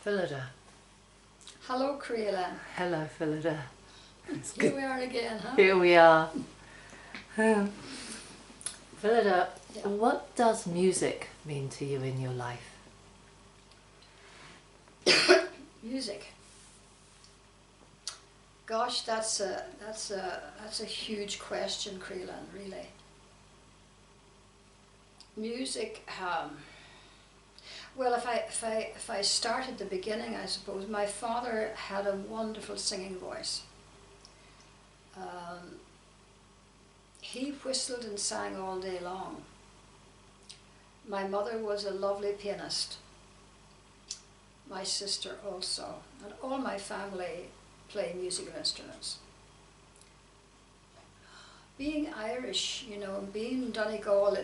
Phyllida. Hello, Creolan. Hello, Phyllida. Here we are again, huh? Here we are. Phyllida, Yeah. what does music mean to you in your life? Music. Gosh, that's a huge question, Creolan, really. Music. Well, if I start at the beginning, I suppose my father had a wonderful singing voice. He whistled and sang all day long. My mother was a lovely pianist. My sister also, and all my family play musical instruments. Being Irish, you know, and being Donegal,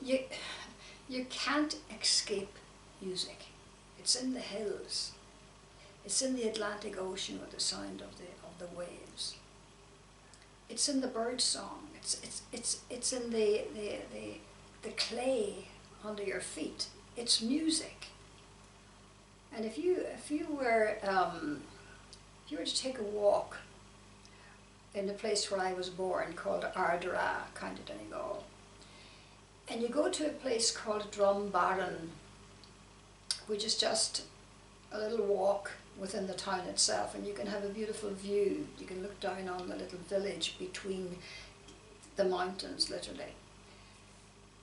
you can't escape music. It's in the hills. It's in the Atlantic Ocean with the sound of the waves. It's in the bird song. It's in the clay under your feet. It's music. And if you were to take a walk in the place where I was born, called Ardara, County Donegal, and you go to a place called Drumbarron, which is just a little walk within the town itself, and you can have a beautiful view. You can look down on the little village between the mountains, literally.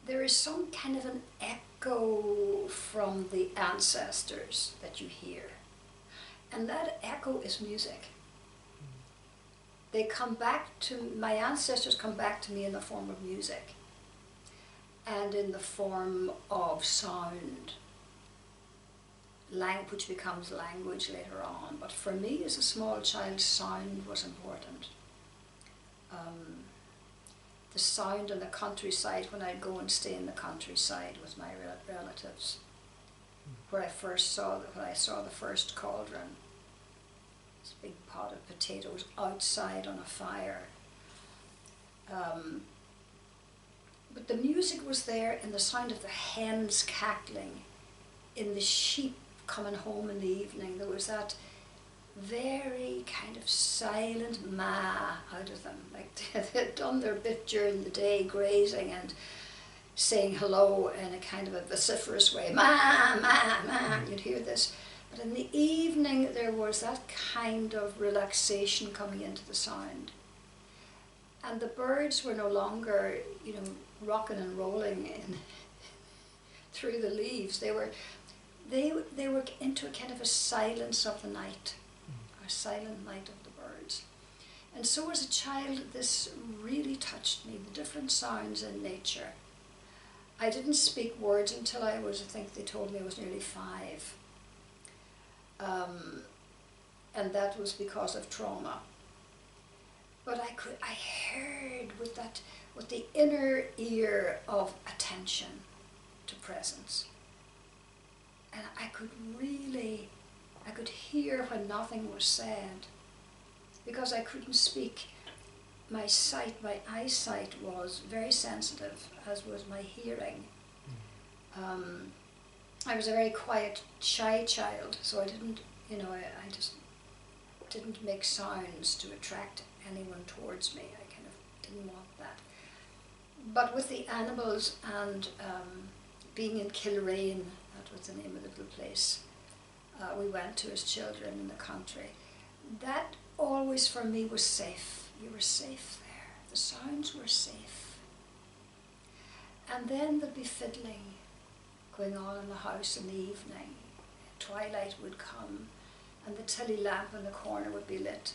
There is some kind of an echo from the ancestors that you hear, and that echo is music. They come back to, my ancestors come back to me in the form of music and in the form of sound, which becomes language later on. But for me as a small child, sound was important. The sound in the countryside, when I'd go and stay in the countryside with my relatives, where I saw the first cauldron, this big pot of potatoes outside on a fire. But the music was there in the sound of the hens cackling, in the sheep coming home in the evening. There was that very kind of silent ma out of them, like they'd done their bit during the day, grazing and saying hello in a kind of a vociferous way, ma, ma, ma, you'd hear this. But in the evening there was that kind of relaxation coming into the sound. And the birds were no longer, you know, rocking and rolling through the leaves. They were into a kind of a silence of the night, a silent night of the birds. And so as a child, this really touched me, the different sounds in nature. I didn't speak words until I was, I think they told me I was nearly 5. And that was because of trauma. But I heard with the inner ear of attention to presence. And I could hear when nothing was said, because I couldn't speak. My eyesight was very sensitive, as was my hearing. I was a very quiet, shy child, so I didn't, you know, I just didn't make sounds to attract anyone towards me. I kind of didn't want that. But with the animals and being in Kilrain, that was the name of the little place we went to as children in the country, that always for me was safe. You were safe there. The sounds were safe. And then there'd be fiddling going on in the house in the evening. Twilight would come and the tilly lamp in the corner would be lit.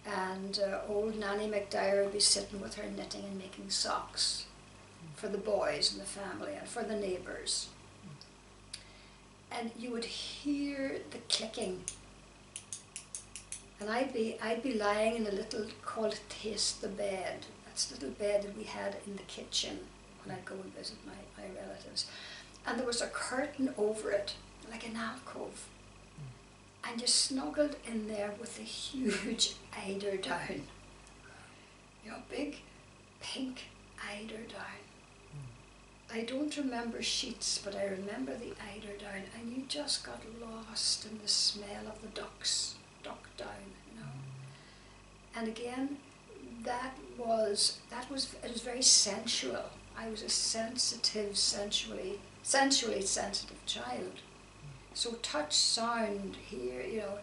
And old Nanny McDyer would be sitting with her knitting and making socks for the boys in the family and for the neighbours. And you would hear the clicking. And I'd be lying in a little called Taste the Bed. That's the little bed that we had in the kitchen when I'd go and visit my relatives. And there was a curtain over it, like an alcove. And you snuggled in there with a huge eider down. You know, big pink eider down. I don't remember sheets, but I remember the eiderdown, and you just got lost in the smell of the duck down, you know. And again, it was very sensual. I was a sensually sensitive child. So touch, sound, hear, you know,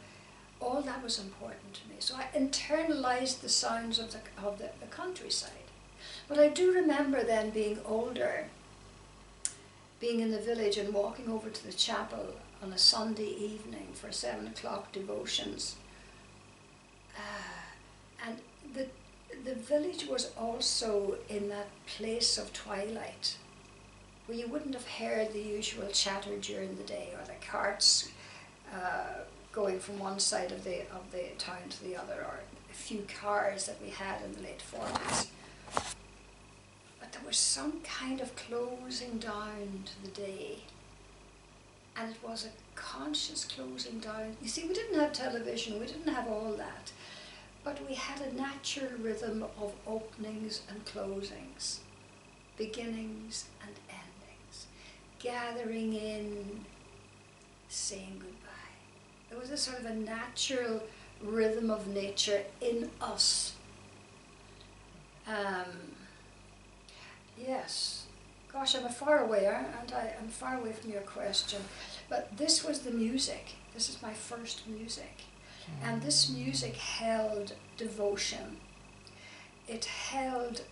all that was important to me. So I internalized the sounds of the countryside. But I do remember then being older, being in the village and walking over to the chapel on a Sunday evening for 7 o'clock devotions. And the village was also in that place of twilight, where you wouldn't have heard the usual chatter during the day, or the carts going from one side of the town to the other, or a few cars that we had in the late 40s. But there was some kind of closing down to the day, and it was a conscious closing down. You see, we didn't have television, we didn't have all that, but we had a natural rhythm of openings and closings, beginnings and endings, gathering in, saying goodbye. There was a sort of a natural rhythm of nature in us. Yes. Gosh, I'm far away, aren't I? I'm far away from your question. But this was the music. This is my first music. And this music held devotion. It held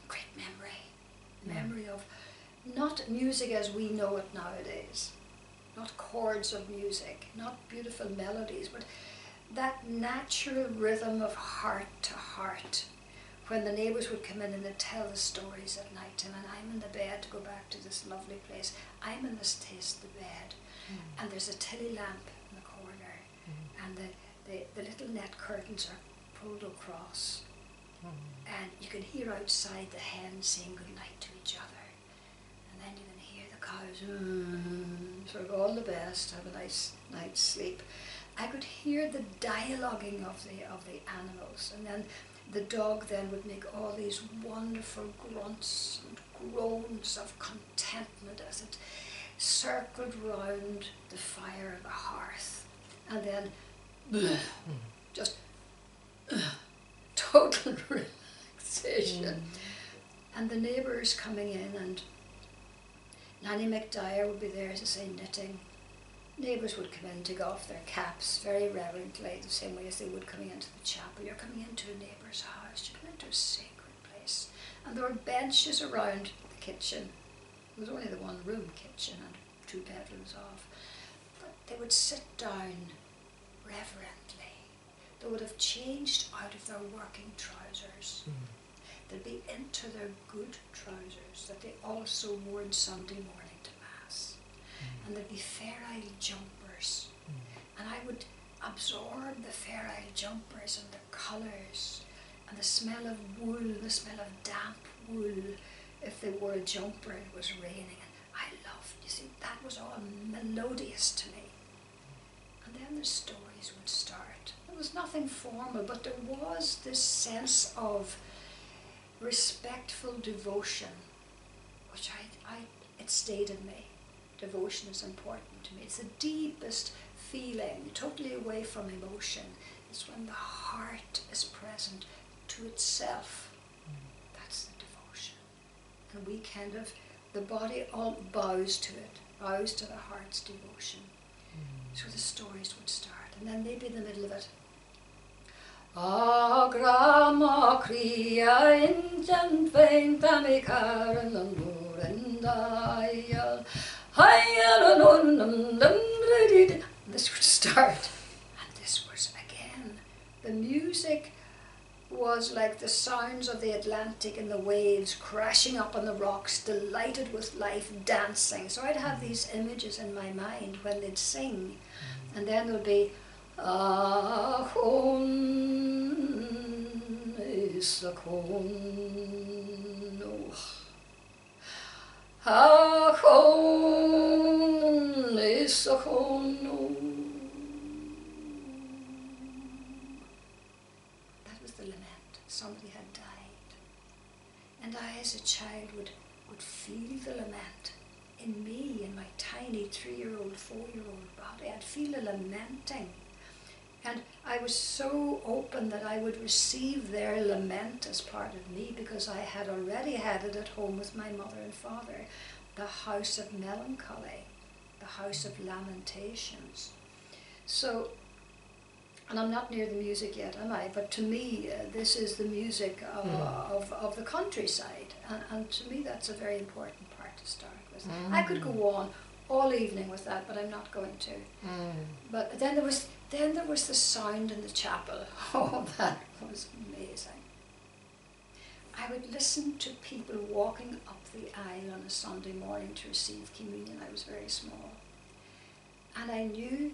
great memory of not music as we know it nowadays, not chords of music, not beautiful melodies, but that natural rhythm of heart to heart. When the neighbours would come in and they'd tell the stories at night time, and I'm in the bed to go back to this lovely place. I'm in this taste the bed, and there's a tilly lamp in the corner, and the little net curtains are pulled across, and you can hear outside the hens saying good night to each other, and then you can hear the cows sort of all the best, have a nice night's sleep. I could hear the dialoguing of the animals, and then the dog then would make all these wonderful grunts and groans of contentment as it circled round the fire of the hearth, and then just total relaxation. And the neighbours coming in, and Nanny McDyer would be there to say knitting. Neighbours would come in, take off their caps very reverently, the same way as they would coming into the chapel. You're coming into a neighbour's house, you're coming into a sacred place. And there were benches around the kitchen. It was only the one room kitchen and 2 bedrooms off. But they would sit down reverently. They would have changed out of their working trousers. They'd be into their good trousers that they also wore on Sunday morning to Mass. And there'd be Fair Isle jumpers. And I would absorb the Fair Isle jumpers and the colours and the smell of wool, the smell of damp wool. If they wore a jumper and it was raining, and I loved, you see, that was all melodious to me. And then the stories would start. There was nothing formal, but there was this sense of respectful devotion, which it stayed in me. Devotion is important to me. It's the deepest feeling, totally away from emotion. It's when the heart is present to itself. That's the devotion. And we kind of, the body all bows to it, bows to the heart's devotion. So the stories would start, and then maybe in the middle of it, grama cria incent faint amikar and this would start, and this was again, the music was like the sounds of the Atlantic and the waves crashing up on the rocks, delighted with life, dancing. So I'd have these images in my mind when they'd sing, and then there'd be Achon is a con. Achon is a con. That was the lament. Somebody had died. And I as a child would would feel the lament in me, in my tiny 3-year-old, 4-year-old body. I'd feel a lamenting. And I was so open that I would receive their lament as part of me, because I had already had it at home with my mother and father. The house of melancholy, the house of lamentations. So, and I'm not near the music yet, am I? But to me, this is the music of the countryside. And to me, that's a very important part to start with. I could go on all evening with that, but I'm not going to. But then there was the sound in the chapel. Oh, that was amazing. I would listen to people walking up the aisle on a Sunday morning to receive communion. I was very small. And I knew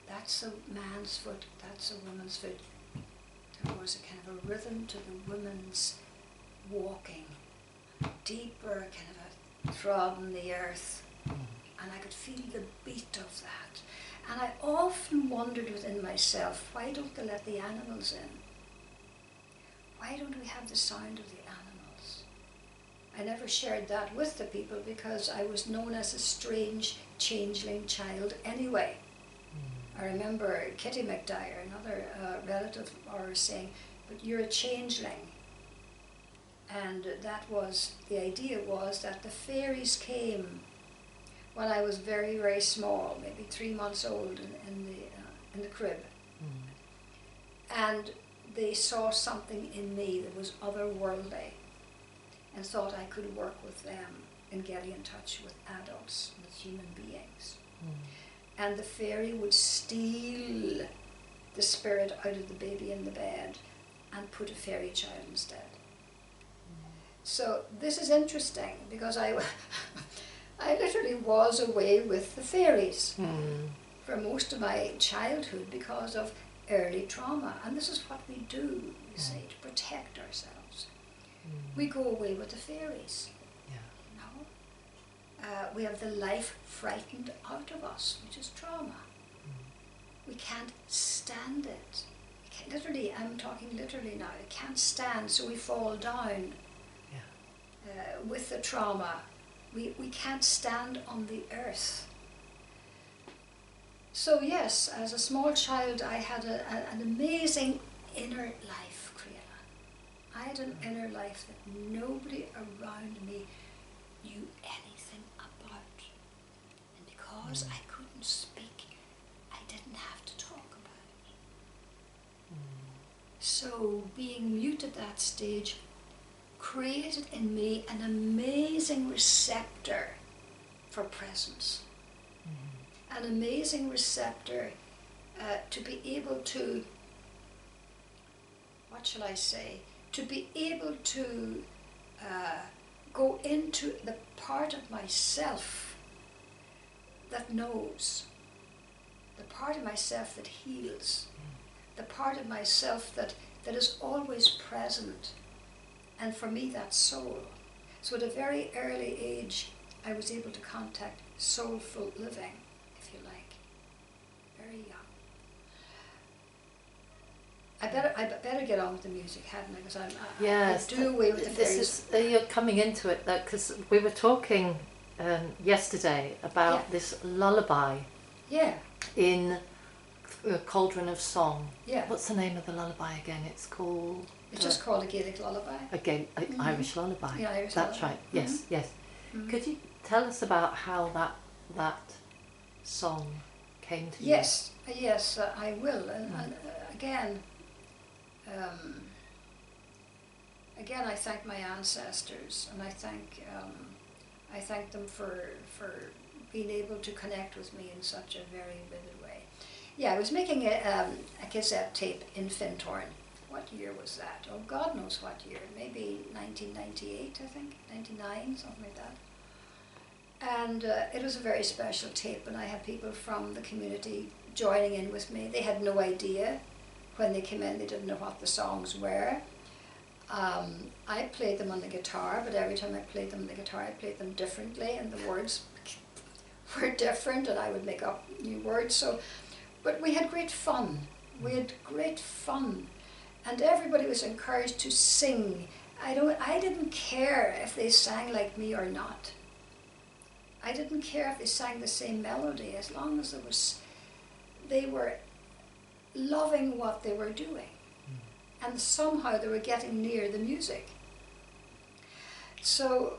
that's a man's foot, that's a woman's foot. There was a kind of a rhythm to the women's walking, deeper kind of a throb in the earth. And I could feel the beat of that. And I often wondered within myself, why don't they let the animals in? Why don't we have the sound of the animals? I never shared that with the people because I was known as a strange changeling child anyway. I remember Kitty McDyer, another relative of ours, saying, but you're a changeling. And that was, the idea was that the fairies came when I was very, very small, maybe 3 months old in the crib. And they saw something in me that was otherworldly and thought I could work with them in getting in touch with adults, with human beings. And the fairy would steal the spirit out of the baby in the bed and put a fairy child instead. So this is interesting because I literally was away with the fairies for most of my childhood because of early trauma. And this is what we do, you say, to protect ourselves. We go away with the fairies. We have the life frightened out of us, which is trauma. We can't stand it. Literally, I'm talking literally now, I can't stand, so we fall down with the trauma. We can't stand on the earth. So yes, as a small child, I had an amazing inner life, Creala. I had an inner life that nobody around me knew anything about. And because I couldn't speak, I didn't have to talk about it. So being mute at that stage created in me an amazing receptor for presence. An amazing receptor to be able to, what shall I say, to be able to go into the part of myself that knows, the part of myself that heals, the part of myself that is always present. And for me, that's soul. So at a very early age, I was able to contact soulful living, if you like, very young. I better get on with the music, hadn't I? Because I do away with the fairies. You're coming into it, because we were talking yesterday about this lullaby in Cauldron of Song. What's the name of the lullaby again? It's called... It's just called a Gaelic lullaby. Irish lullaby. Yeah, Irish That's lullaby. right. Yes. Could you tell us about how that song came to you? Yes, I will. And again, I thank my ancestors, and I thank them for being able to connect with me in such a very vivid way. Yeah, I was making a cassette tape in Fintorn. What year was that? Oh, God knows what year. Maybe 1998, I think, 99, something like that. And it was a very special tape, and I had people from the community joining in with me. They had no idea when they came in. They didn't know what the songs were. I played them on the guitar, but every time I played them on the guitar, I played them differently, and the words were different, and I would make up new words. But we had great fun. We had great fun. And everybody was encouraged to sing I didn't care if they sang like me or not. I didn't care if they sang the same melody, as long as they were loving what they were doing. And somehow they were getting near the music. So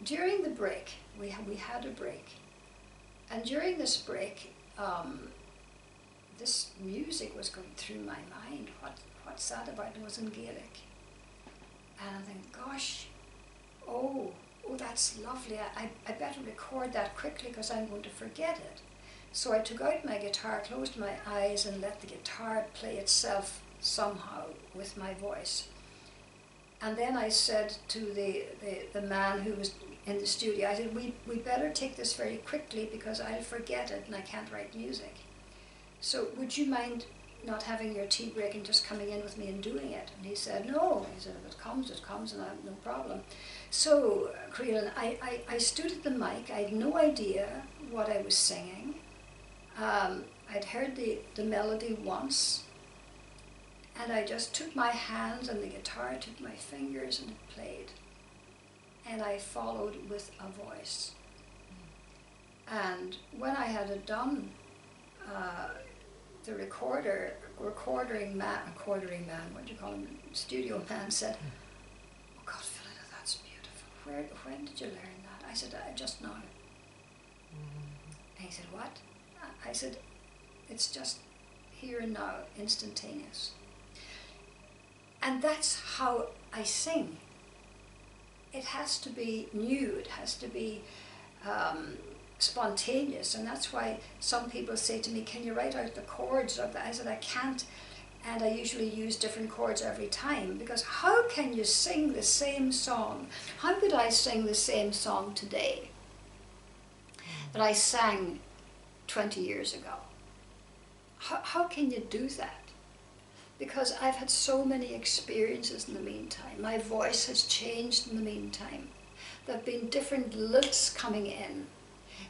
during the break, we had a break. And during this break, this music was going through my mind. What's that about? It was in Gaelic. And I think, gosh, oh, that's lovely. I better record that quickly because I'm going to forget it. So I took out my guitar, closed my eyes, and let the guitar play itself somehow with my voice. And then I said to the man who was in the studio, I said, we better take this very quickly because I'll forget it and I can't write music. So would you mind not having your tea break and just coming in with me and doing it? And he said, no. He said, if it comes, and I have no problem. So, Creelan, I stood at the mic. I had no idea what I was singing. I'd heard the melody once, and I just took my hands and the guitar, took my fingers, and it played. And I followed with a voice. And when I had it done, the recording man, what do you call him, studio man said, oh God, Phyllida, that's beautiful. When did you learn that? I said, just now. And he said, what? I said, it's just here and now, instantaneous. And that's how I sing. It has to be new, it has to be spontaneous, and that's why some people say to me, can you write out the chords of that? I said, I can't, and I usually use different chords every time, because how can you sing the same song? How could I sing the same song today that I sang 20 years ago? How can you do that? Because I've had so many experiences in the meantime. My voice has changed in the meantime. There have been different lilts coming in.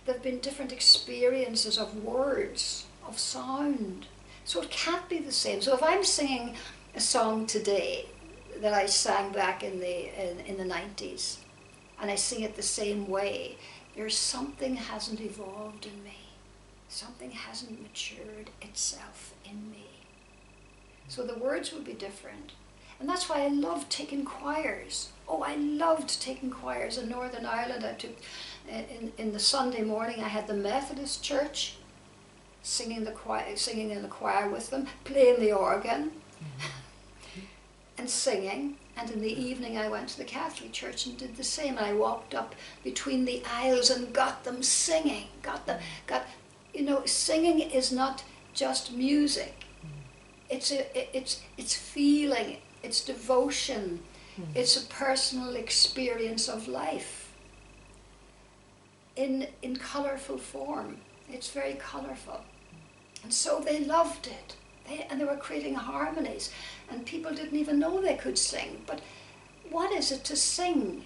There have been different experiences of words, of sound. So it can't be the same. So if I'm singing a song today that I sang back in the 90s, and I sing it the same way, there's something hasn't evolved in me. Something hasn't matured itself in me. So the words would be different. And that's why I love taking choirs. Oh, I loved taking choirs in Northern Ireland. I took, in the Sunday morning, I had the Methodist church, singing in the choir with them, playing the organ, and singing. And in the evening I went to the Catholic church and did the same. And I walked up between the aisles and got them singing. You know, singing is not just music. It's feeling, it's devotion, it's a personal experience of life in colourful form. It's very colourful. And so they loved it. And they were creating harmonies. And people didn't even know they could sing. But what is it to sing?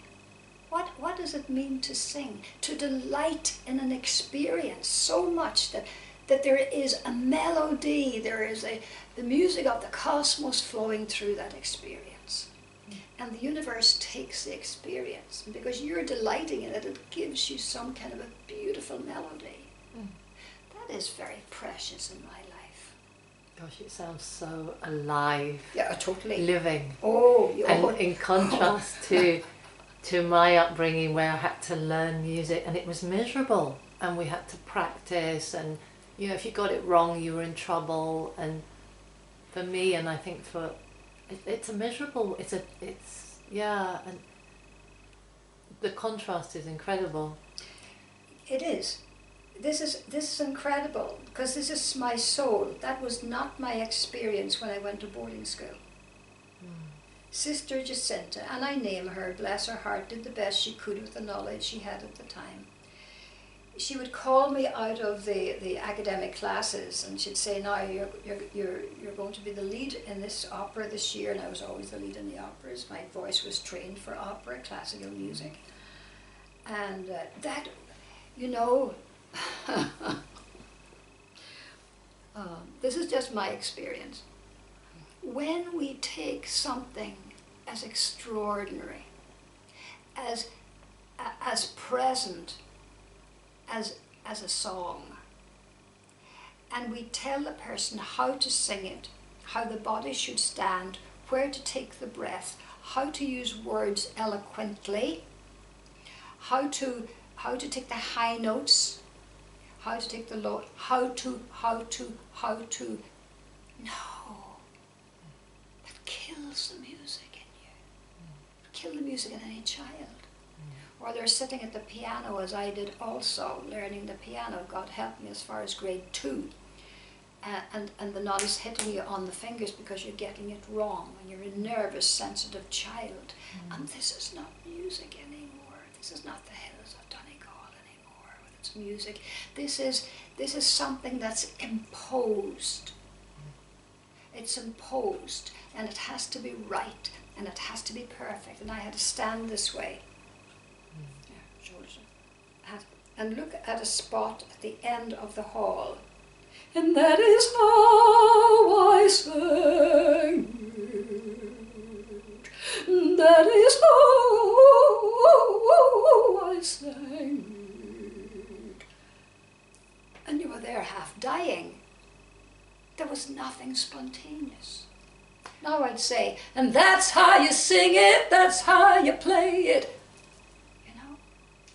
What does it mean to sing? To delight in an experience so much that there is a melody, there is the music of the cosmos flowing through that experience. And the universe takes the experience. And because you're delighting in it, it gives you some kind of a beautiful melody. That is very precious in my life. Gosh, it sounds so alive. Yeah, totally. Living. Oh. And in contrast to my upbringing where I had to learn music and it was miserable and we had to practice, and you know, if you got it wrong you were in trouble. And for me, and I think it's a miserable, and the contrast is incredible. It is. This is incredible, because this is my soul. That was not my experience when I went to boarding school. Sister Jacinta, and I name her, bless her heart, did the best she could with the knowledge she had at the time. She would call me out of the academic classes and she'd say, now you're going to be the lead in this opera this year, and I was always the lead in the operas. My voice was trained for opera, classical music. And that, you know, this is just my experience. When we take something as extraordinary, as present as a song. And we tell the person how to sing it, how the body should stand, where to take the breath, how to use words eloquently, how to take the high notes, how to take the low, how to. No. That kills the music in you. It kill the music in any child. Or they're sitting at the piano, as I did also, learning the piano. God help me, as far as grade 2. And the knot is hitting you on the fingers because you're getting it wrong, and you're a nervous, sensitive child. And this is not music anymore. This is not the hills of Donegal anymore with its music. This is something that's imposed. It's imposed, and it has to be right, and it has to be perfect. And I had to stand this way. Yeah, shoulders up. And look at a spot at the end of the hall. And that is how I sang it. That is how I sang it. And you were there half dying. There was nothing spontaneous. Now I'd say, and that's how you sing it, that's how you play it. You know?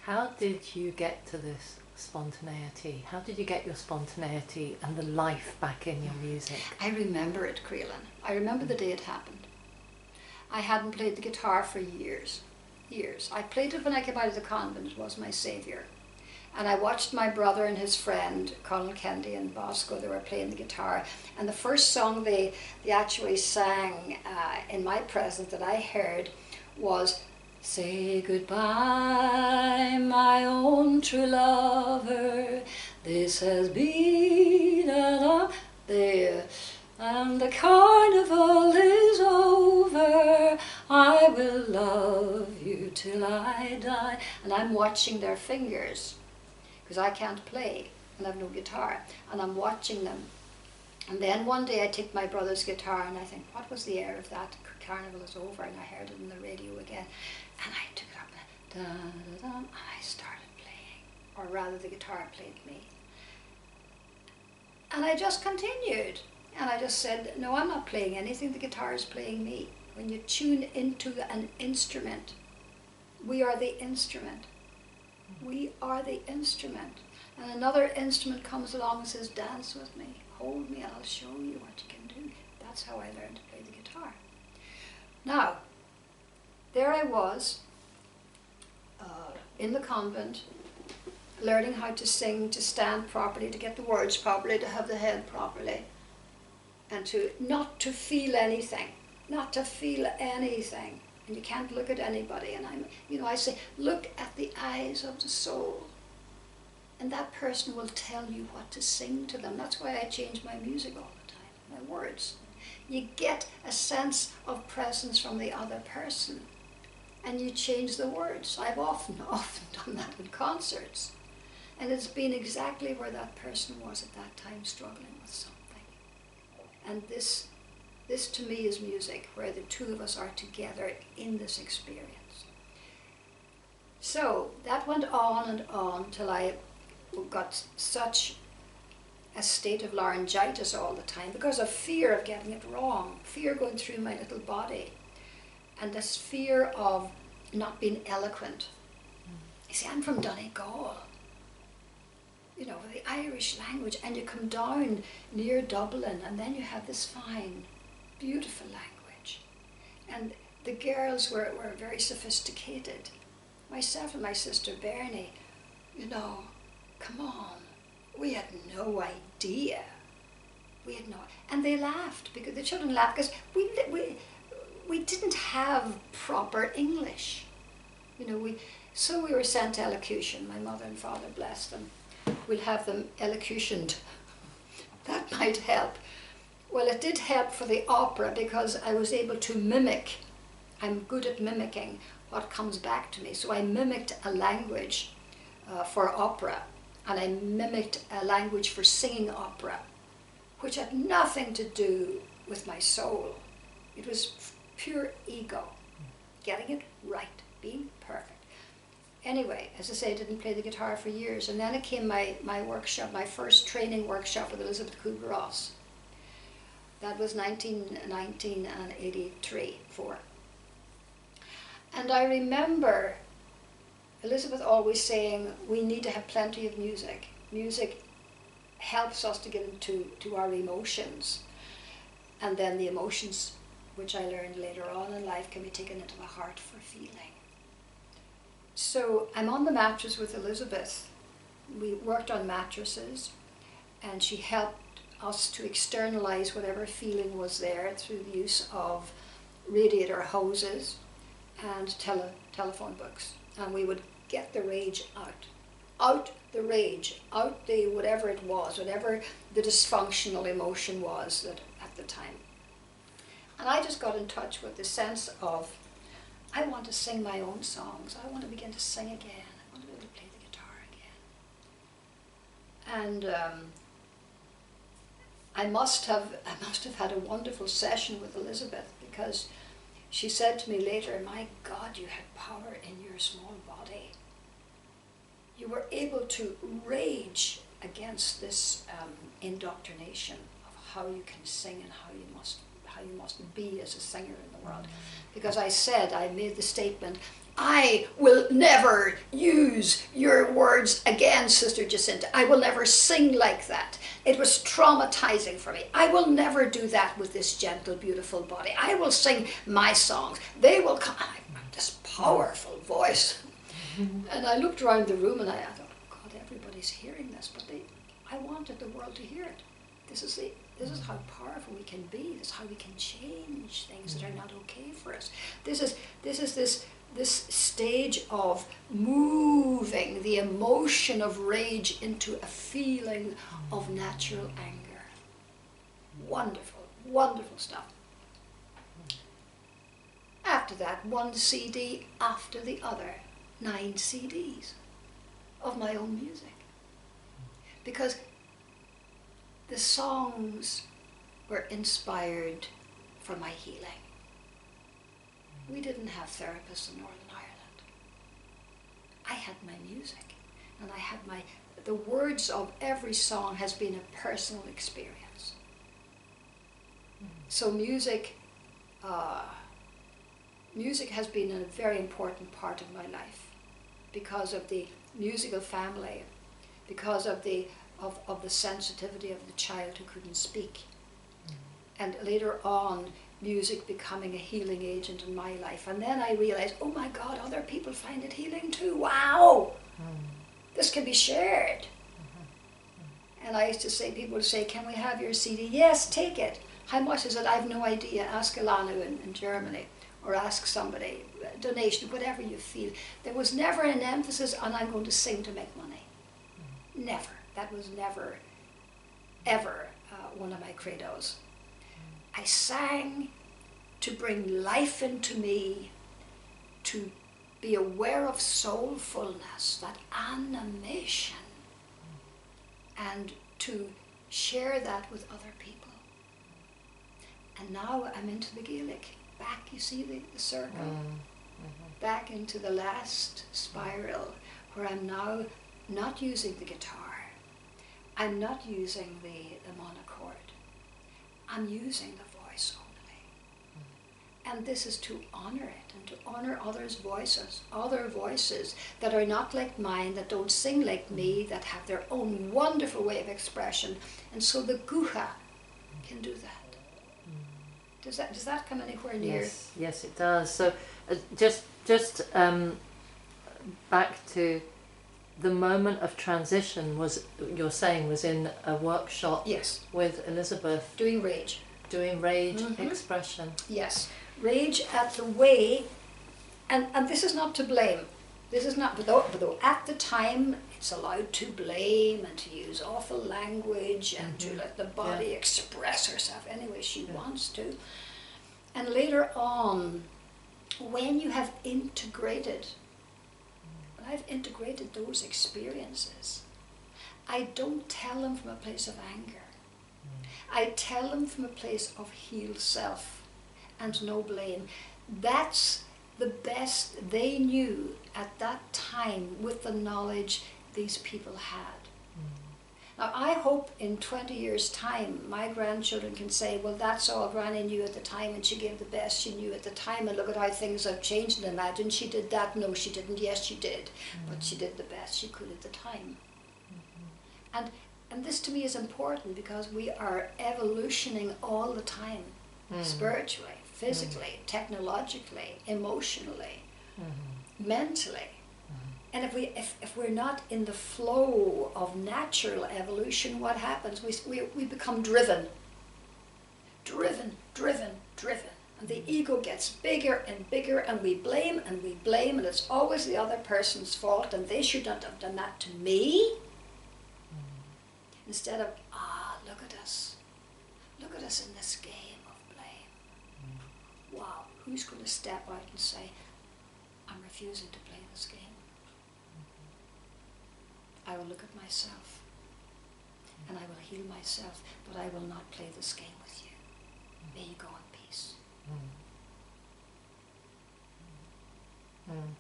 How did you get to this spontaneity? How did you get your spontaneity and the life back in your music? I remember it, Creelan. I remember the day it happened. I hadn't played the guitar for years. I played it when I came out of the convent. It was my saviour. And I watched my brother and his friend, Colonel Kennedy and Bosco, they were playing the guitar. And the first song they actually sang in my presence that I heard was, "Say goodbye, my own true lover, this has been a day, and the carnival is over, I will love you till I die." And I'm watching their fingers, because I can't play and I have no guitar, and I'm watching them. And then one day I take my brother's guitar and I think, what was the air of that? Carnival is over. And I heard it on the radio again, and I took it up and da, da, da, and I started playing, or rather the guitar played me. And I just continued, and I just said, no, I'm not playing anything, the guitar is playing me. When you tune into an instrument, we are the instrument. We are the instrument. And another instrument comes along and says, dance with me, hold me, and I'll show you what you can do. That's how I learned to play the guitar. Now, there I was, in the convent, learning how to sing, to stand properly, to get the words properly, to have the head properly, and to not to feel anything, not to feel anything. And you can't look at anybody. And I say, look at the eyes of the soul. And that person will tell you what to sing to them. That's why I change my music all the time, my words. You get a sense of presence from the other person, and you change the words. I've often done that in concerts. And it's been exactly where that person was at that time, struggling with something. And this to me is music, where the two of us are together in this experience. So that went on and on till I got such a state of laryngitis all the time because of fear of getting it wrong, fear going through my little body, and this fear of not being eloquent. You see, I'm from Donegal, the Irish language, and you come down near Dublin, and then you have this fine, beautiful language. And the girls were very sophisticated. Myself and my sister Bernie, come on, we had no idea. And they laughed, because the children laughed, because we didn't have proper English. So we were sent to elocution. My mother and father, bless them, we'll have them elocutioned. That might help. Well, it did help for the opera, because I was able to mimic. I'm good at mimicking what comes back to me. So I mimicked a language for opera, and I mimicked a language for singing opera, which had nothing to do with my soul. It was pure ego. getting it right, being perfect. Anyway, as I say, I didn't play the guitar for years, and then it came my workshop, my first training workshop with Elizabeth Kubler-Ross. That was 1983, 4. And I remember Elizabeth always saying, we need to have plenty of music. Music helps us to get into our emotions. And then the emotions, which I learned later on in life, can be taken into the heart for feeling. So I'm on the mattress with Elizabeth. We worked on mattresses, and she helped us to externalize whatever feeling was there through the use of radiator hoses and telephone books. And we would get the rage out the rage, out the whatever it was, whatever the dysfunctional emotion was that at the time. And I just got in touch with the sense of, I want to sing my own songs. I want to begin to sing again. I want to be able to play the guitar again. And I must have had a wonderful session with Elizabeth, because she said to me later, my God, you had power in your small body. You were able to rage against this indoctrination of how you can sing and how you must be as a singer in the world. Because I made the statement, I will never use your words again, Sister Jacinta. I will never sing like that. It was traumatizing for me. I will never do that with this gentle, beautiful body. I will sing my songs. They will come. I've got this powerful voice. And I looked around the room and I thought, God, everybody's hearing this, but I wanted the world to hear it. This is how powerful we can be. This is how we can change things that are not okay for us. This is this stage of moving the emotion of rage into a feeling of natural anger. Wonderful, wonderful stuff. After that, one CD after the other, 9 CDs of my own music. Because the songs were inspired from my healing. We didn't have therapists in Northern Ireland. I had my music, and the words of every song has been a personal experience. So music has been a very important part of my life because of the musical family, because of the sensitivity of the child who couldn't speak. And later on, music becoming a healing agent in my life. And then I realized, oh my God, other people find it healing too. Wow! This can be shared. And I used to say, people would say, can we have your CD? Yes, take it. How much is it? I have no idea. Ask Alana in Germany, or ask somebody. Donation, whatever you feel. There was never an emphasis on I'm going to sing to make money. Never. That was never, ever one of my credos. I sang to bring life into me, to be aware of soulfulness, that animation, and to share that with other people. And now I'm into the Gaelic. Back, you see the circle? Back into the last spiral, where I'm now not using the guitar. I'm not using the monochord. I'm using the voice only. And this is to honor it, and to honor others' voices, other voices that are not like mine, that don't sing like me, that have their own wonderful way of expression. And so the guha can do that. Does that come anywhere near? Yes, it does. So just back to the moment of transition was, you're saying, was in a workshop. Yes. With Elizabeth. Doing rage expression. Yes. Rage at the way, and this is not to blame. This is not, though at the time it's allowed to blame and to use awful language and to let the body express herself any way she wants to. And later on, when you have integrated, when I've integrated those experiences, I don't tell them from a place of anger. I tell them from a place of healed self and no blame. That's the best they knew at that time with the knowledge these people had. Now, I hope in 20 years' time, my grandchildren can say, well, that's all Granny knew at the time, and she gave the best she knew at the time, and look at how things have changed, and imagine she did that. No, she didn't. Yes, she did. But she did the best she could at the time. And this to me is important, because we are evolutioning all the time, spiritually, physically, technologically, emotionally, mentally. And if we're not in the flow of natural evolution, what happens? We become driven. And the ego gets bigger and bigger, and we blame, and it's always the other person's fault, and they should not have done that to me. Instead of, look at us. Look at us in this game of blame. Wow, who's going to step out and say, I'm refusing to play this game? I will look at myself, and I will heal myself, but I will not play this game with you. May you go in peace.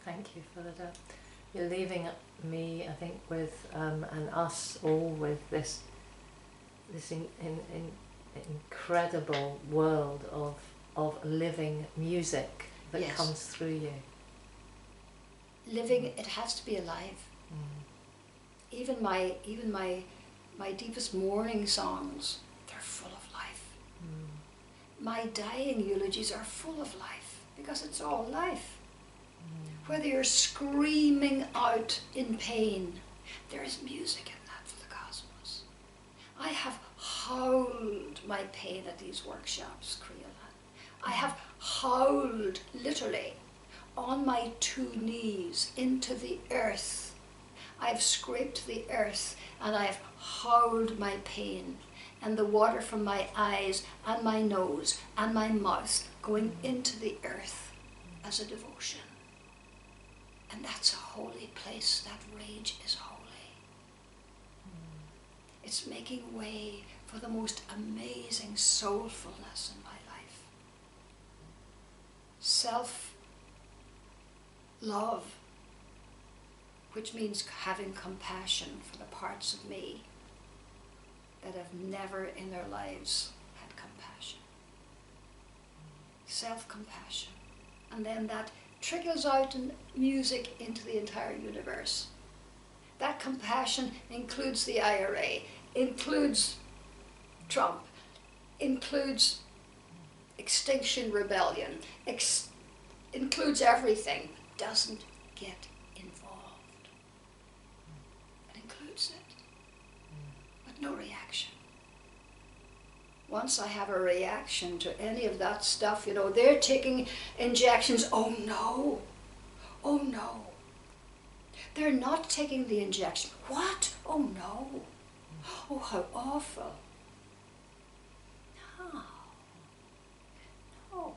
Thank you, Phyllida. You're leaving me, I think, with and us all with this incredible world of living music that comes through you. Living, it has to be alive. Even my deepest mourning songs, they're full of life. My dying eulogies are full of life, because it's all life. Whether you're screaming out in pain, there is music in that for the cosmos. I have howled my pain at these workshops, Creolan. I have howled, literally, on my 2 knees into the earth. I've scraped the earth, and I've howled my pain, and the water from my eyes and my nose and my mouth going into the earth as a devotion. And that's a holy place. That rage is holy. It's making way for the most amazing soulfulness in my life. Self-love, which means having compassion for the parts of me that have never in their lives had compassion. Self-compassion. And then that trickles out in music into the entire universe. That compassion includes the IRA, includes Trump, includes Extinction Rebellion, includes everything. Doesn't get involved. It includes it, but no reaction. Once I have a reaction to any of that stuff, they're taking injections. Oh no, oh no. They're not taking the injection. What? Oh no. Oh, how awful. No. No.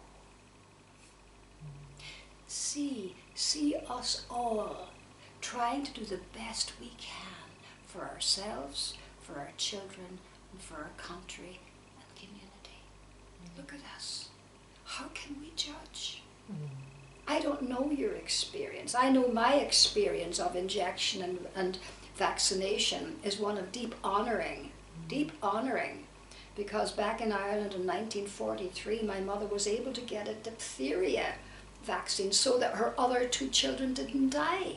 See us all trying to do the best we can for ourselves, for our children, and for our country and community. Look at us. How can we judge? I don't know your experience. I know my experience of injection and vaccination is one of deep honouring, because back in Ireland in 1943, my mother was able to get a diphtheria vaccine so that her other 2 children didn't die.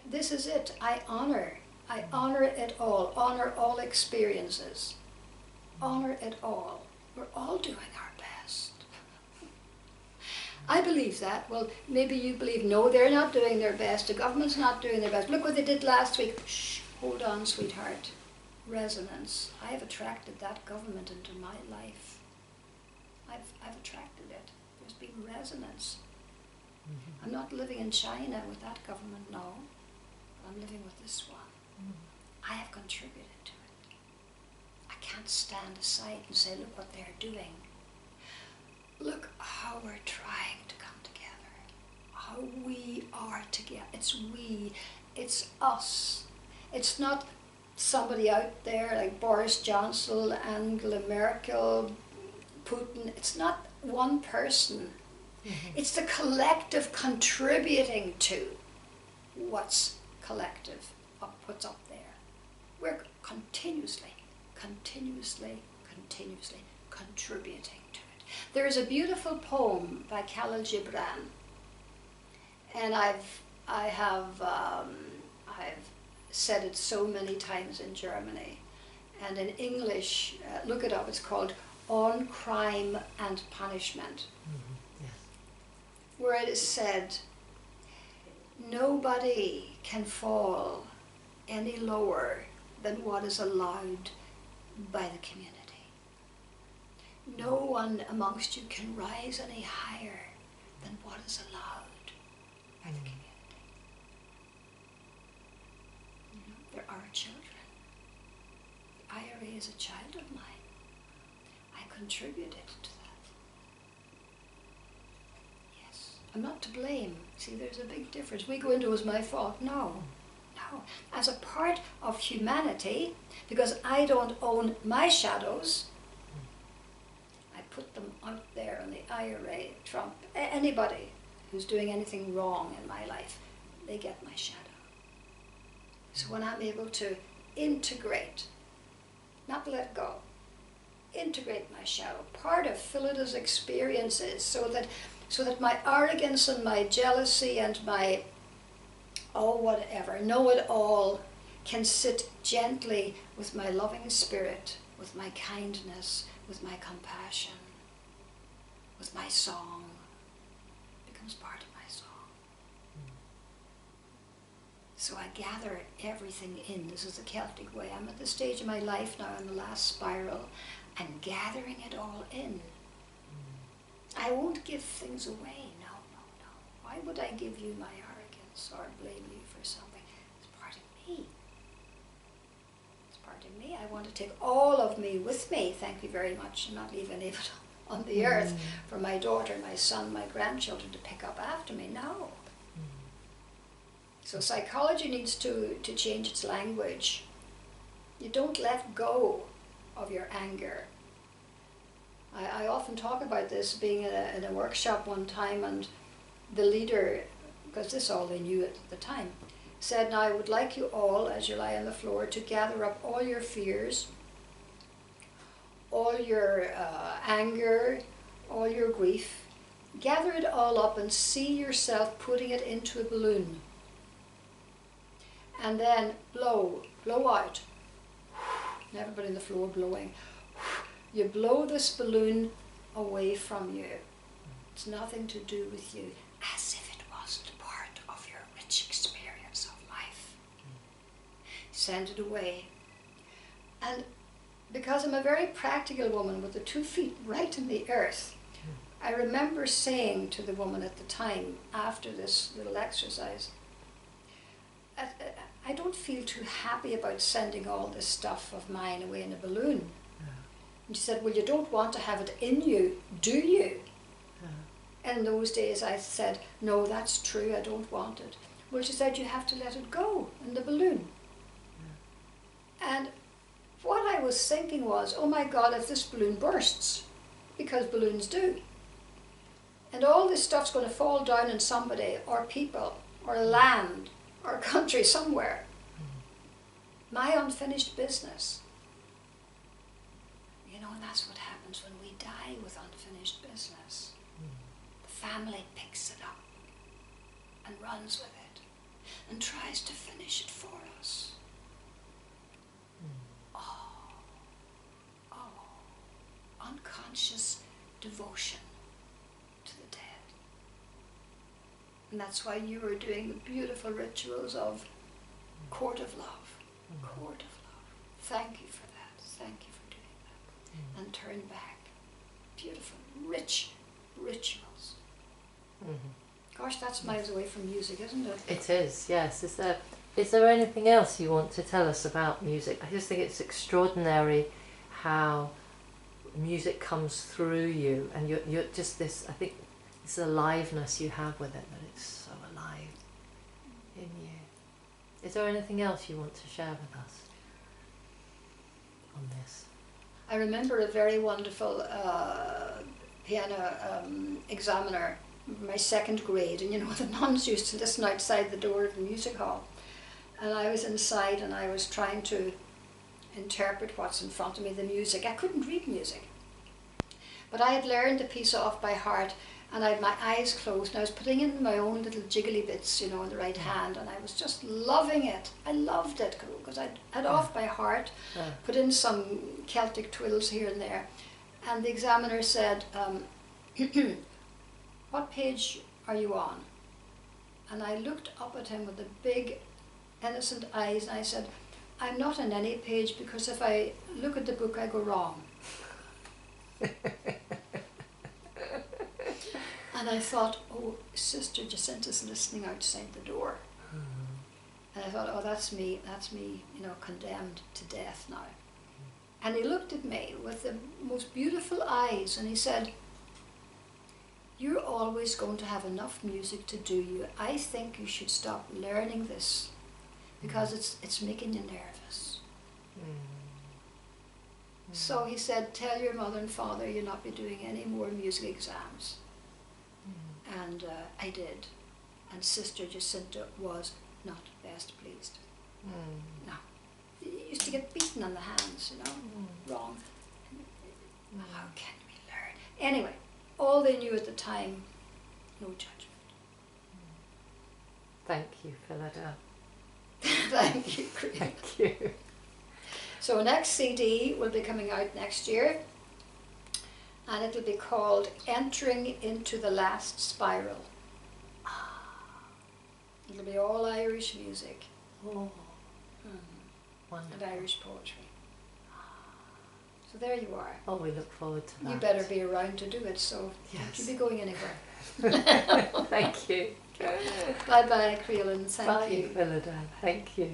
This is it. I honour it all, honour all experiences, honour it all. We're all doing our best. I believe that. Well, maybe you believe, no, they're not doing their best. The government's not doing their best. Look what they did last week. Shh, hold on, sweetheart. Resonance. I have attracted that government into my life. I've attracted it. There's been resonance. I'm not living in China with that government, no. I'm living with this one. I have contributed to it. I can't stand aside and say, look what they're doing. Look how we're trying to come together. How we are together. It's we. It's us. It's not somebody out there like Boris Johnson, Angela Merkel, Putin. It's not one person It's the collective contributing to what's collective, what's up there. We're continuously contributing to it. There is a beautiful poem by Khalil Gibran, and I've said it so many times in Germany, and in English, look it up, it's called On Crime and Punishment, yes. Where it is said, nobody can fall any lower than what is allowed by the community. No one amongst you can rise any higher than what is allowed by the community. You know, there are children. The IRA is a child of mine. I contributed to that. Yes, I'm not to blame. See, there's a big difference. We go into it was my fault. No. As a part of humanity, because I don't own my shadows, I put them out there in the IRA, Trump, anybody who's doing anything wrong in my life, they get my shadow. So when I'm able to integrate, not let go, integrate my shadow, part of Phylida's experiences, so that my arrogance and my jealousy and my whatever, know-it-all can sit gently with my loving spirit, with my kindness, with my compassion, with my song. It becomes part of my song. So I gather everything in. This is the Celtic way. I'm at the stage of my life now in the last spiral. I'm gathering it all in. I won't give things away. No. Why would I give you my arrogance or blame you for something? It's part of me. It's part of me. I want to take all of me with me, thank you very much, and not leave any of it on the earth for my daughter, my son, my grandchildren to pick up after me. No. So psychology needs to change its language. You don't let go of your anger. I often talk about this, being in a workshop one time, and the leader, because this all they knew at the time, said, now I would like you all, as you lie on the floor, to gather up all your fears, all your anger, all your grief, gather it all up and see yourself putting it into a balloon. And then blow out. And everybody on the floor blowing. You blow this balloon away from you. It's nothing to do with you, as if it wasn't part of your rich experience of life. Send it away. And because I'm a very practical woman with the 2 feet right in the earth, I remember saying to the woman at the time, after this little exercise, I don't feel too happy about sending all this stuff of mine away in a balloon. And she said, well, you don't want to have it in you, do you? And in those days I said, no, that's true, I don't want it. Well, she said, you have to let it go in the balloon. And what I was thinking was, oh my God, if this balloon bursts, because balloons do, and all this stuff's going to fall down on somebody, or people, or land, or country somewhere, my unfinished business. You know, and that's what happens when we die with unfinished business. The family picks it up and runs with it and tries to finish it for us. Unconscious devotion to the dead. And that's why you were doing the beautiful rituals of Court of Love. Court of Love. Thank you for that. Thank you for doing that. And turn back. Beautiful, rich rituals. Gosh, that's miles away from music, isn't it? It is, yes. Is there anything else you want to tell us about music? I just think it's extraordinary how music comes through you, and you're just this, I think, this aliveness you have with it, that it's so alive in you. Is there anything else you want to share with us on this? I remember a very wonderful piano examiner my second grade, and the nuns used to listen outside the door of the music hall. And I was inside and I was trying to interpret what's in front of me, the music. I couldn't read music. But I had learned the piece off by heart, and I had my eyes closed, and I was putting in my own little jiggly bits, in the right hand, and I was just loving it. I loved it because I had off by heart, put in some Celtic twills here and there. And the examiner said, what page are you on? And I looked up at him with the big innocent eyes, and I said, I'm not on any page, because if I look at the book I go wrong. And I thought, oh, Sister Jacinta's listening outside the door. And I thought, oh, that's me, condemned to death now. And he looked at me with the most beautiful eyes, and he said, you're always going to have enough music to do you. I think you should stop learning this, because it's making you nervous. So he said, tell your mother and father you'll not be doing any more music exams. And I did. And Sister Jacinta was not best pleased. No. You used to get beaten on the hands, wrong. How can we learn? Anyway, all they knew at the time, no judgment. Thank you, Phyllida. Thank you, Chris. Thank you. So next CD will be coming out next year, and it'll be called Entering into the Last Spiral. It'll be all Irish music. Oh, wonderful. And Irish poetry. So there you are. Oh, we look forward to that. You better be around to do it, so don't you be going anywhere. Thank you. Bye-bye, Creelan. Thank you. Bye, Phyllida. Thank you.